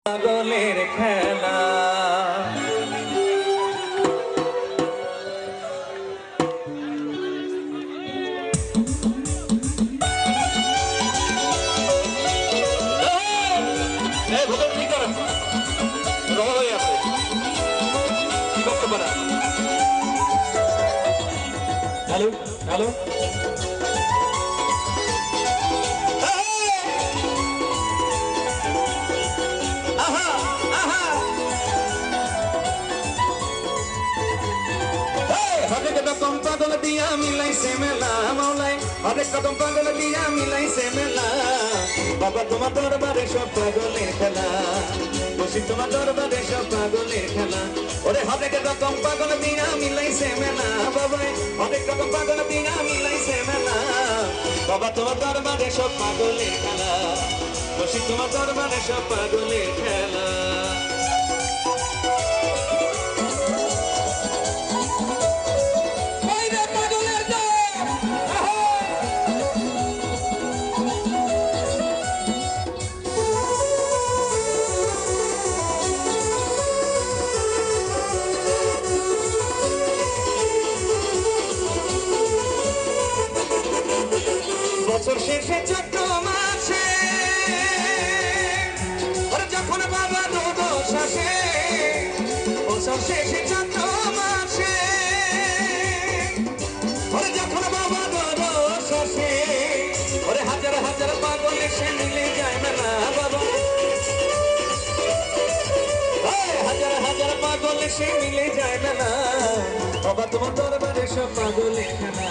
পাগলের খেলা hello hello কদম পাগল দিয়া মিলাইছে মেলা মাওলাই অনেক কদম পাগল দিয়া মিলাইছে মেলা বাবা তোমার দরবারে সব পাগলের খেলা বসি তোমার দরবারে সব পাগলের খেলা ওরে অনেক রকম পাগল দিয়া মিলাইছে মেলা বাবা অনেক রকম পাগল দিয়া মিলাইছে মেলা বাবা তোমার দরবারে সব পাগলের খেলা বসি তোমার দরবারে সব পাগলের খেলা বছর শেষে চৈত্র মাসে যখন বাবা দোষ আসে বছর শেষে চৈত্র মাসে যখন বাবা দোষ আসে হাজার হাজার পাগল এসে মিলে যায় মেলা বাবা হাজার হাজার পাগল এসে মিলে যায় মেলা বাবা তোমার দরবারে সব পাগলের খেলা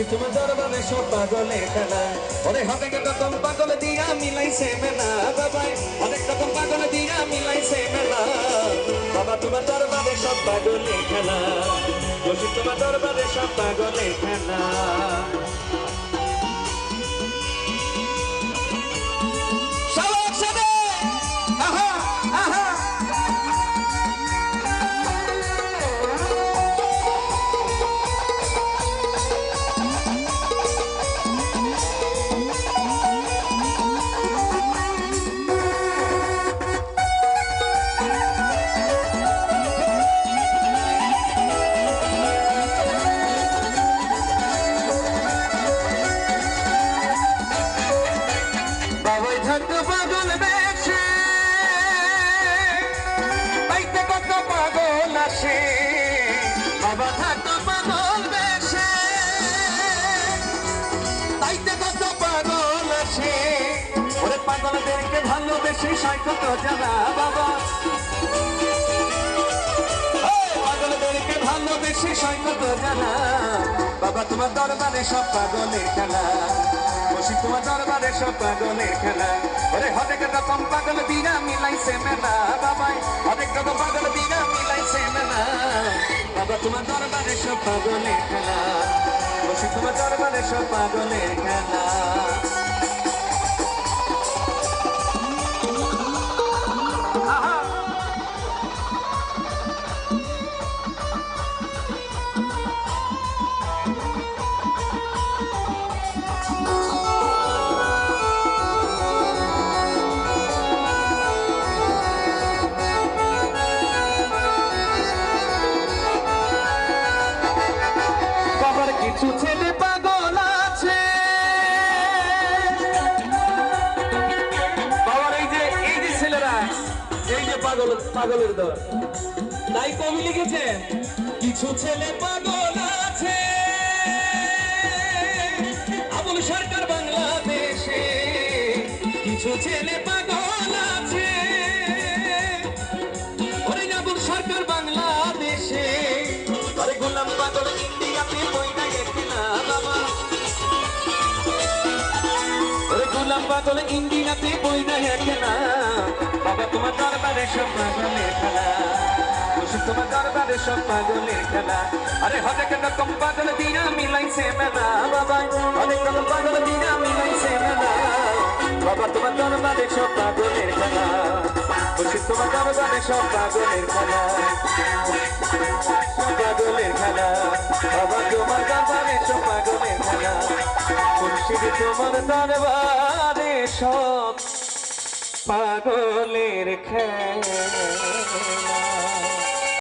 তোমার দরবারে সব পাগলের খেলা অনেক রকম পাগল দিয়া মিলাইছে মেলা বাবাই অনেক রকম পাগল দিয়া মিলাইছে মেলা বাবা তোমার দরবারে সব পাগলের খেলা বসি তোমার দরবারে সব পাগলের খেলা পাগল বেশে পাইতে কত পাগল আসে বাবা থাকতো পাগল বেশে পাইতে কত পাগল আসে ওরে পাগলদেরকে ভালোবেসে সাইকত জানা বাবা পাগলদেরকে ভালোবেসে সাইকত জানা বাবা তোমার দরবারে সব পাগলের খেলা বসি তোমার দরবারে সব পাগলের খেলা অনেক রকম পাগল দিয়া মিলাইছে মেলা বাবাই অনেক রকম পাগল দিয়া মিলাইছে মেলা বাবা তোমার দরবারে সব পাগলের খেলা বসি তোমার দরবারে সব পাগলের খেলা কিছু ছেলে পাগল আছে বাবার এই যে ছেলেরা এই যে পাগলের দল তাই কবি লিখেছেন কিছু ছেলে পাগল আছে আবুল সরকার বাংলাদেশে কিছু ছেলে পাগল আছে ওরে আবুল সরকার বাংলাদেশে আরে গোলাম পাগল ইন্ডিয়াতে গোলাম পাগল ইন্ডিয়াতে বই না খেলা বাবা তোমার দরবারে সব পাগলের খেলা বসে তোমার দরবারে সব পাগলের খেলা আরে অনেক রকম পাগল দিয়া মিলাইছে মেলা বাবা অনেক রকম পাগল দিয়া মিলাইছে মেলা বাবা তোমার দরবারে সব পাগলের খেলা বসে তোমার দরবারে সব পাগলের খেলা পাগলের খেলা বাবা তোমার দরবারে সব পাগলের খেলা তোমার দরবারে সব পাগলের খেলা।